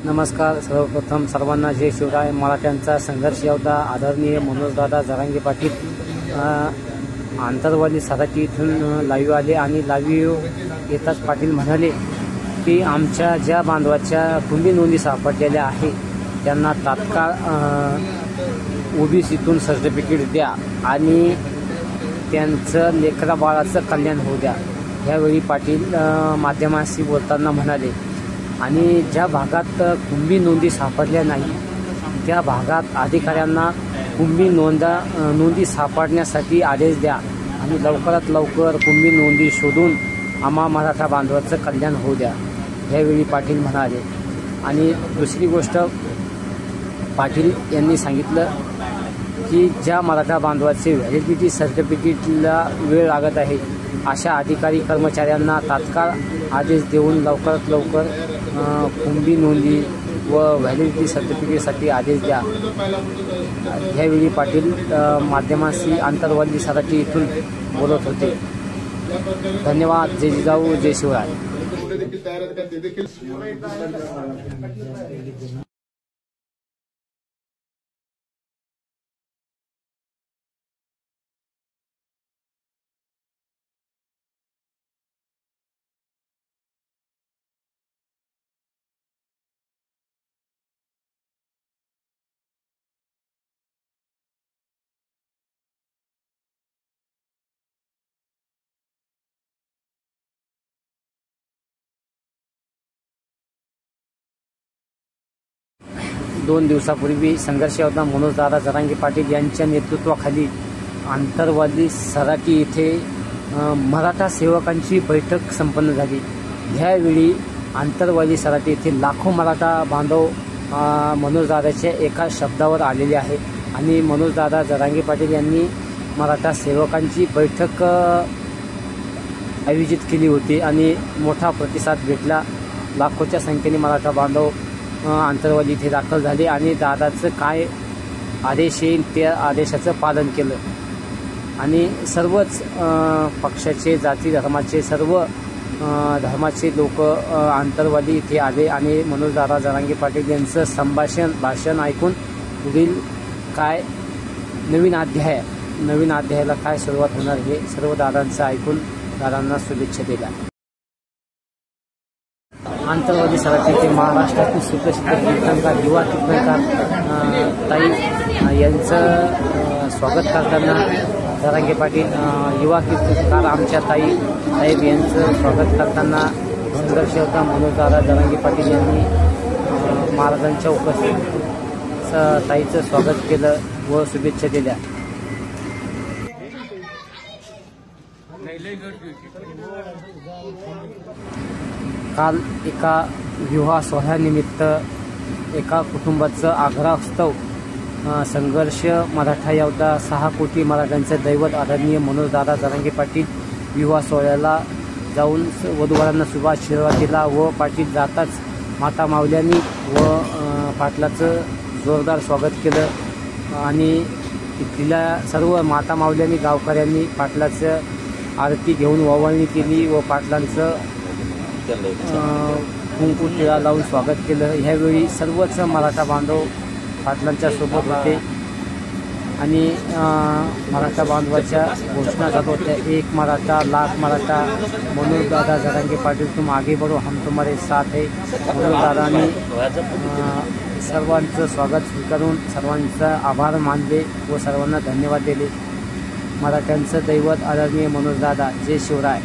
नमस्कार. सर्वप्रथम सर्वांना जय शिवराय. मराठ्यांचा संघर्ष योद्धा आदरणीय मनोजदादा जरांगे पाटील आंतरवाली सराटी इथून लाईव्ह आले आणि लाईव्ह येताच पाटील म्हणाले की आमच्या ज्या बांधवाच्या कुंभी नोंदी सापडलेल्या आहे त्यांना तात्काळ ओबीसीतून सर्टिफिकेट द्या आणि त्यांचं लेकरा बाळाचं कल्याण होऊ द्या. यावेळी पाटील माध्यमांशी बोलताना म्हणाले आणि ज्या भागात कुंभी नोंदी सापडल्या नाही त्या भागात अधिकाऱ्यांना कुंभी नोंदी सापडण्यासाठी आदेश द्या आणि लवकरात लवकर कुंभी नोंदी शोधून आम्हा मराठा बांधवाचं कल्याण होऊ द्या. यावेळी पाटील म्हणाले. आणि दुसरी गोष्ट पाटील यांनी सांगितलं की ज्या मराठा बांधवाचे व्हॅलिडिटी सर्टिफिकेटला वेळ लागत आहे अशा अधिकारी कर्मचाऱ्यांना तात्काळ आदेश देऊन लवकरात लवकर कुंभी नोंदी व व्हॅलिडिटी सर्टिफिकेटसाठी आदेश द्या. ह्यावेळी पाटील माध्यमांशी आंतरवाली सराटी इथून बोलत होते. धन्यवाद. जय जिजाऊ, जय शिवराय. दोन दिवसापूर्वी संघर्ष योद्धा मनोजदादा जरांगे पाटील यांच्या नेतृत्वाखाली आंतरवाली सराटी येथे मराठा सेवकांची बैठक संपन्न झाली. ह्यावेळी आंतरवाली सराटी येथे लाखो मराठा बांधव मनोजदादाच्या एका शब्दावर आलेले आहे आणि मनोजदादा जरांगे पाटील यांनी मराठा सेवकांची बैठक आयोजित केली होती आणि मोठा प्रतिसाद भेटला. लाखोच्या संख्येने मराठा बांधव आंतरवाली इथे दाखल झाले आणि दादाचं काय आदेश येईल त्या आदेशाचं पालन केलं आणि सर्वच पक्षाचे जाती धर्माचे सर्व धर्माचे लोक आंतरवाली इथे आले आणि मनोजदादा जरांगे पाटील यांचं भाषण ऐकून पुढील काय नवीन अध्यायाला काय सुरुवात होणार हे सर्व दादांचं ऐकून दादांना शुभेच्छा दिल्या. आंतरवाली सराटीचे महाराष्ट्रातील सुप्रसिद्ध कीर्तनकार युवा कीर्तनकार ताई यांचं स्वागत करताना जरांगे पाटील युवा कीर्तनकार आमच्या ताई साहेब यांचं स्वागत करताना संघर्ष योद्धा मनोजदादा जरांगे पाटील यांनी महाराजांच्या उपस्थित ताईचं स्वागत केलं व शुभेच्छा दिल्या. काल एका विवाह सोहळ्यानिमित्त एका कुटुंबाचं आग्रहास्तव संघर्ष मराठा योद्धा 6 कोटी मराठ्यांचे दैवत आदरणीय मनोजदादा जरांगे पाटील विवाह सोहळ्याला जाऊन वधूवरांना शुभाशीर्वाद दिला व पाटील जाताच माता मावल्यांनी व पाटलाचं जोरदार स्वागत केलं आणि तिथल्या सर्व माता मावल्यांनी गावकऱ्यांनी पाटलाचं आरती घेऊन ओवाळणी केली व पाटलांचं कुंकू टिळा लावून स्वागत केलं. ह्यावेळी सर्वच मराठा बांधव पाटलांच्या सोबत होते आणि मराठा बांधवाच्या घोषणा करत होत्या. एक मराठा लाख मराठा. मनोजदादा जरांगे पाटील तुम आगे बढ़ो, हम तुम्हारे साथ है. मनोजदादांनी सर्वांचं स्वागत स्वीकारून सर्वांचा आभार मानले व सर्वांना धन्यवाद दिले. मराठ्यांचं दैवत आदरणीय मनोजदादा. जय शिवराय.